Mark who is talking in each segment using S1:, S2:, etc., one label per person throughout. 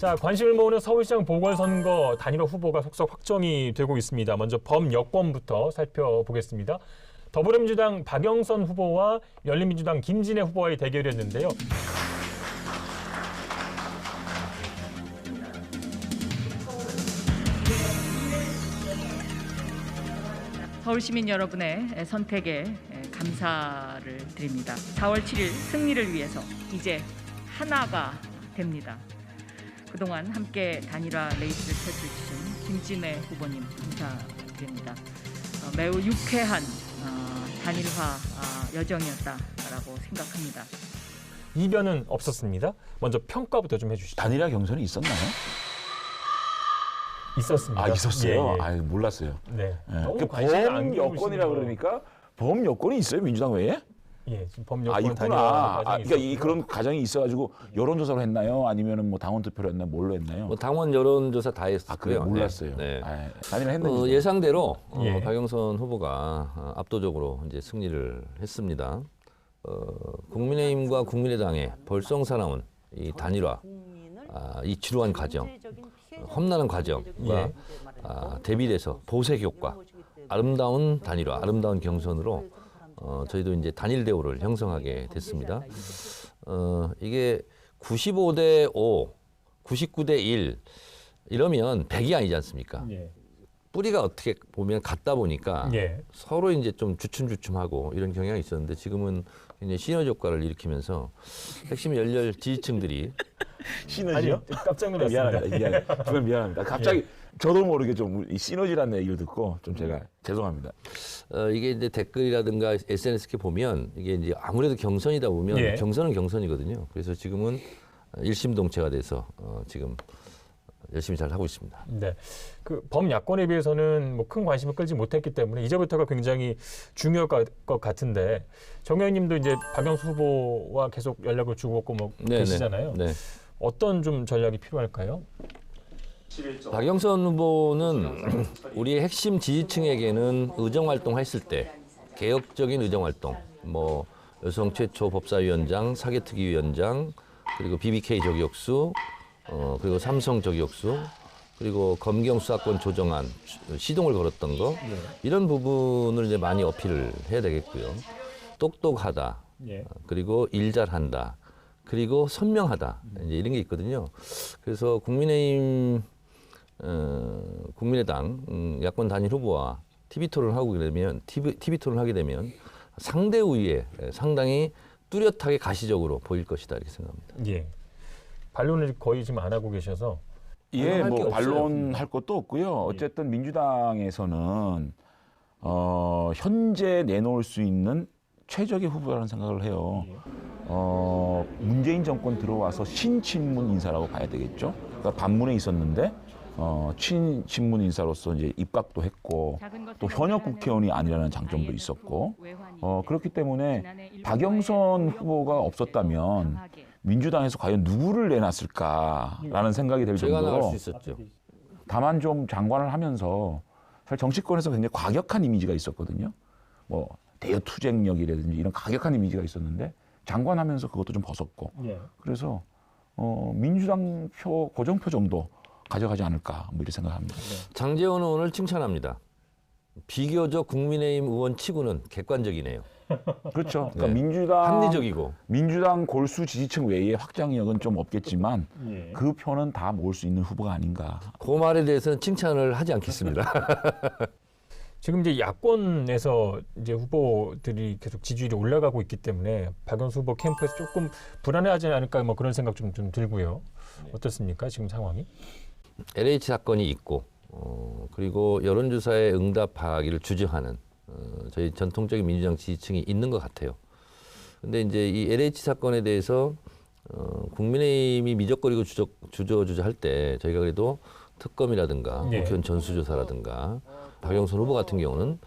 S1: 자, 관심을 모으는 서울시장 보궐선거 단일화 후보가 속속 확정이 되고 있습니다. 먼저 범여권부터 살펴보겠습니다. 더불어민주당 박영선 후보와 열린민주당 김진애 후보와의 대결이었는데요.
S2: 서울 시민 여러분의 선택에 감사를 드립니다. 4월 7일 승리를 위해서 이제 하나가 됩니다. 그동안 함께 단일화 레이스를 펼쳐주신 김진애 후보님 감사드립니다. 매우 유쾌한 단일화 여정이었다라고 생각합니다.
S1: 이변은 없었습니다. 먼저 평가부터 좀 해주시죠.
S3: 단일화 경선이 있었나요?
S1: 있었습니다.
S3: 아, 있었어요?
S1: 예, 예.
S3: 아유, 몰랐어요.
S1: 네.
S3: 예.
S1: 너무
S3: 그
S1: 관심을 안
S3: 범여권이라
S1: 기울이시는
S3: 그러니까 범여권이 있어요, 민주당 외에?
S1: 예, 지금 범여권
S3: 아, 있구나.
S1: 단일화 과정이
S3: 그러니까
S1: 있었고요.
S3: 그런 과정이 있어가지고 여론조사로 했나요? 아니면은 뭐 당원 투표로 했나요? 뭘로 했나요?
S4: 뭐 당원 여론조사 다
S3: 아,
S4: 했고요.
S3: 그래 몰랐어요.
S4: 네.
S3: 아, 단일화 했는지.
S4: 예상대로
S1: 예.
S4: 박영선 후보가 압도적으로 이제 승리를 했습니다. 국민의힘과 국민의당의 벌써 나온 이 단일화, 이 지루한 과정, 험난한 과정과
S1: 예.
S4: 대비돼서 보색 효과, 아름다운 단일화, 아름다운 경선으로 저희도 이제 단일 대우를 형성하게 됐습니다. 이게 95대 5, 99대 1 이러면 100이 아니지 않습니까?
S1: 예.
S4: 뿌리가 어떻게 보면 같다 보니까
S1: 예.
S4: 서로 이제 좀 주춤주춤하고 이런 경향이 있었는데 지금은 굉장히 시너지 효과를 일으키면서 핵심 열렬 지지층들이
S3: 시너지요?
S1: 아니, 깜짝 놀랐습니다.
S3: 미안합니다. 정말 미안합니다. 갑자기 저도 모르게 좀 이 시너지라는 얘기를 듣고 좀 제가 죄송합니다.
S4: 이게 이제 댓글이라든가 SNS 이렇게 보면 이게 이제 아무래도 경선이다 보면
S1: 예.
S4: 경선은 경선이거든요. 그래서 지금은 일심동체가 돼서 지금 열심히 잘 하고 있습니다.
S1: 네, 그 범야권에 비해서는 뭐 큰 관심을 끌지 못했기 때문에 이제부터가 굉장히 중요할 것 같은데 정 의원님도 이제 박영수 후보와 계속 연락을 주고받고 뭐 계시잖아요.
S4: 네.
S1: 어떤 좀 전략이 필요할까요?
S4: 박영선 후보는 우리의 핵심 지지층에게는 의정 활동했을 때 개혁적인 의정 활동, 뭐 여성 최초 법사위원장, 사개특위위원장, 그리고 BBK 저격수, 그리고 삼성 저격수, 그리고 검경 수사권 조정안 시동을 걸었던 거 이런 부분을 이제 많이 어필을 해야 되겠고요. 똑똑하다,
S1: 예.
S4: 그리고 일 잘한다, 그리고 선명하다 이제 이런 게 있거든요. 그래서 국민의당 야권 단일 후보와 TV 토론을 하게 되면 상대 우위에 상당히 뚜렷하게 가시적으로 보일 것이다 이렇게 생각합니다.
S1: 예. 반론을 거의 지금 안 하고 계셔서
S3: 예,
S4: 반론할 게
S3: 뭐
S4: 없어요.
S3: 반론할 것도 없고요. 어쨌든 민주당에서는 현재 내놓을 수 있는 최적의 후보라는 생각을 해요. 문재인 정권 들어와서 신친문 인사라고 봐야 되겠죠. 그러니까 반문에 있었는데 친문 인사로서 이제 입각도 했고 또 현역 국회의원이 아니라는 장점도 있었고 그렇기 때문에 박영선 후보가 없었다면 민주당에서 과연 누구를 내놨을까라는 생각이 들
S4: 제가 나올
S3: 정도로
S4: 수 있었죠.
S3: 다만 좀 장관을 하면서 사실 정치권에서 굉장히 과격한 이미지가 있었거든요. 뭐 대투쟁력이라든지 이런 과격한 이미지가 있었는데 장관하면서 그것도 좀 벗었고
S1: 예.
S3: 그래서 민주당 표 고정표 정도 가져가지 않을까 뭐 이렇게 생각합니다.
S4: 장제원은 오늘 칭찬합니다. 비교적 국민의힘 의원 치고는 객관적이네요.
S3: 그렇죠. 그러니까
S4: 네. 합리적이고.
S3: 민주당 골수 지지층 외에 확장력은 좀 없겠지만
S1: 예.
S3: 그 표는 다 모을 수 있는 후보가 아닌가.
S4: 그 말에 대해서는 칭찬을 하지 않겠습니다.
S1: 지금 이제 야권에서 이제 후보들이 계속 지지율이 올라가고 있기 때문에 박영수 후보 캠프에서 조금 불안해하지 않을까 뭐 그런 생각 좀 들고요. 어떻습니까? 지금 상황이?
S4: LH 사건이 있고 그리고 여론조사에 응답하기를 주저하는 저희 전통적인 민주당 지지층이 있는 것 같아요. 근데 이제 이 LH 사건에 대해서 국민의힘이 미적거리고 주저주저 할 때 저희가 그래도 특검이라든가
S1: 네.
S4: 국회의원 전수조사라든가 박영선 후보 같은 경우는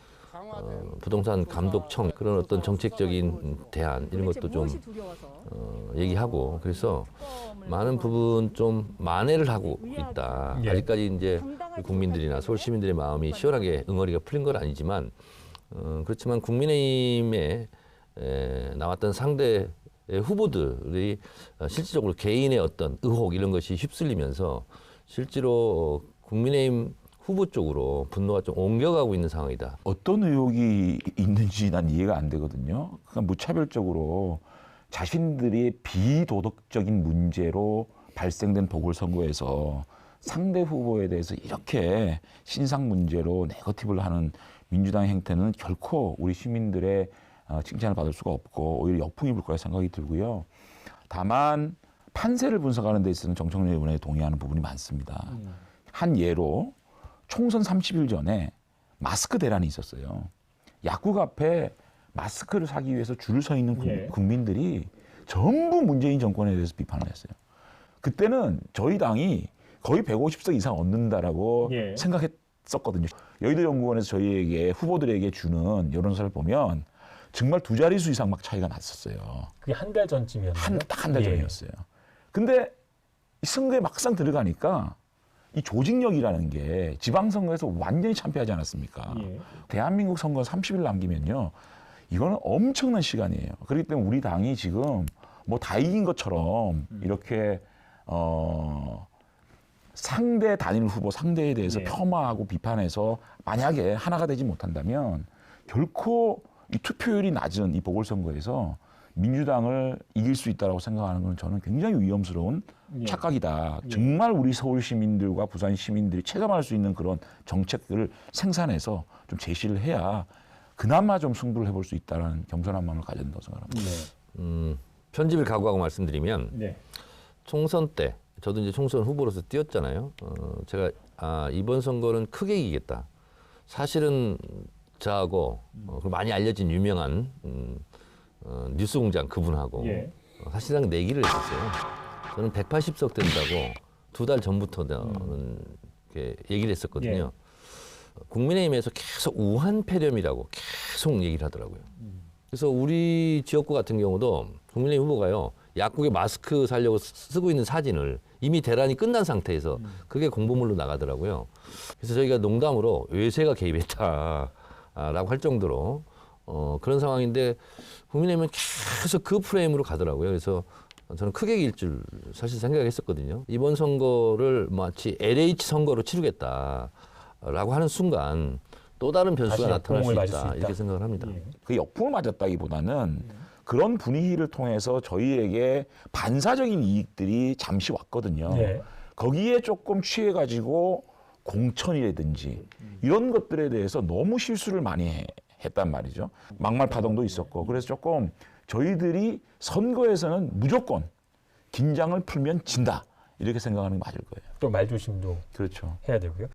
S4: 부동산 감독청 그런 어떤 정책적인 대안 이런 것도 좀 얘기하고 그래서 많은 부분 좀 만회를 하고 있다.
S1: 예.
S4: 아직까지 이제 국민들이나 서울 시민들의 마음이 시원하게 응어리가 풀린 건 아니지만 그렇지만 국민의힘에 나왔던 상대 후보들이 실질적으로 개인의 어떤 의혹 이런 것이 휩쓸리면서 실제로 국민의힘 후보 쪽으로 분노가 좀 옮겨가고 있는 상황이다.
S3: 어떤 의혹이 있는지 난 이해가 안 되거든요. 그냥 무차별적으로 자신들이 비도덕적인 문제로 발생된 보궐선거에서 상대 후보에 대해서 이렇게 신상 문제로 네거티브를 하는 민주당의 행태는 결코 우리 시민들의 칭찬을 받을 수가 없고 오히려 역풍이 불 거라 생각이 들고요. 다만 판세를 분석하는 데 있어서는 정청래 의원에 동의하는 부분이 많습니다. 한 예로 총선 30일 전에 마스크 대란이 있었어요. 약국 앞에 마스크를 사기 위해서 줄을 서 있는
S1: 예.
S3: 국민들이 전부 문재인 정권에 대해서 비판을 했어요. 그때는 저희 당이 거의 150석 이상 얻는다라고
S1: 예.
S3: 생각했었거든요. 여의도연구원에서 저희에게 후보들에게 주는 여론조사를 보면 정말 두 자릿수 이상 막 차이가 났었어요.
S1: 그게 한 달 전쯤이었나요?
S3: 딱 한 달
S1: 예.
S3: 전이었어요. 근데 이 선거에 막상 들어가니까 이 조직력이라는 게 지방선거에서 완전히 참패하지 않았습니까?
S1: 예.
S3: 대한민국 선거 30일 남기면요. 이거는 엄청난 시간이에요. 그렇기 때문에 우리 당이 지금 뭐 다 이긴 것처럼 이렇게 상대 단일 후보 상대에 대해서
S1: 예.
S3: 폄하하고 비판해서 만약에 하나가 되지 못한다면 결코 이 투표율이 낮은 이 보궐선거에서 민주당을 이길 수 있다고 생각하는 건 저는 굉장히 위험스러운
S1: 예.
S3: 착각이다.
S1: 예.
S3: 정말 우리 서울 시민들과 부산 시민들이 체감할 수 있는 그런 정책들을 생산해서 좀 제시를 해야 그나마 좀 승부를 해볼 수 있다는 겸손한 마음을 가져야 된다고 생각합니다.
S1: 네.
S4: 편집을 각오하고 말씀드리면
S1: 네.
S4: 총선 때 저도 이제 총선 후보로서 뛰었잖아요. 제가 이번 선거는 크게 이기겠다. 사실은 저하고 많이 알려진 유명한 뉴스공장 그분하고
S1: 예.
S4: 사실상 내기를 했었어요. 저는 180석 된다고 2달 전부터 저는 이렇게 얘기를 했었거든요. 국민의힘에서 계속 우한폐렴이라고 계속 얘기를 하더라고요. 그래서 우리 지역구 같은 경우도 국민의힘 후보가요. 약국에 마스크 사려고 쓰고 있는 사진을 이미 대란이 끝난 상태에서 그게 공보물로 나가더라고요. 그래서 저희가 농담으로 외세가 개입했다라고 할 정도로 그런 상황인데 국민의힘은 계속 그 프레임으로 가더라고요. 그래서 저는 크게 이길 줄 사실 생각했었거든요. 이번 선거를 마치 LH 선거로 치르겠다라고 하는 순간 또 다른 변수가
S1: 다시
S4: 나타날 수
S1: 역풍을 맞을 수
S4: 있다.
S1: 있다.
S4: 이렇게 생각을 합니다.
S1: 예.
S3: 그 역풍을 맞았다기보다는 그런 분위기를 통해서 저희에게 반사적인 이익들이 잠시 왔거든요.
S1: 네.
S3: 거기에 조금 취해가지고 공천이라든지 이런 것들에 대해서 너무 실수를 많이 했단 말이죠. 막말 파동도 있었고 그래서 조금 저희들이 선거에서는 무조건 긴장을 풀면 진다 이렇게 생각하는 게 맞을 거예요.
S1: 또 말조심도
S3: 그렇죠.
S1: 해야 되고요.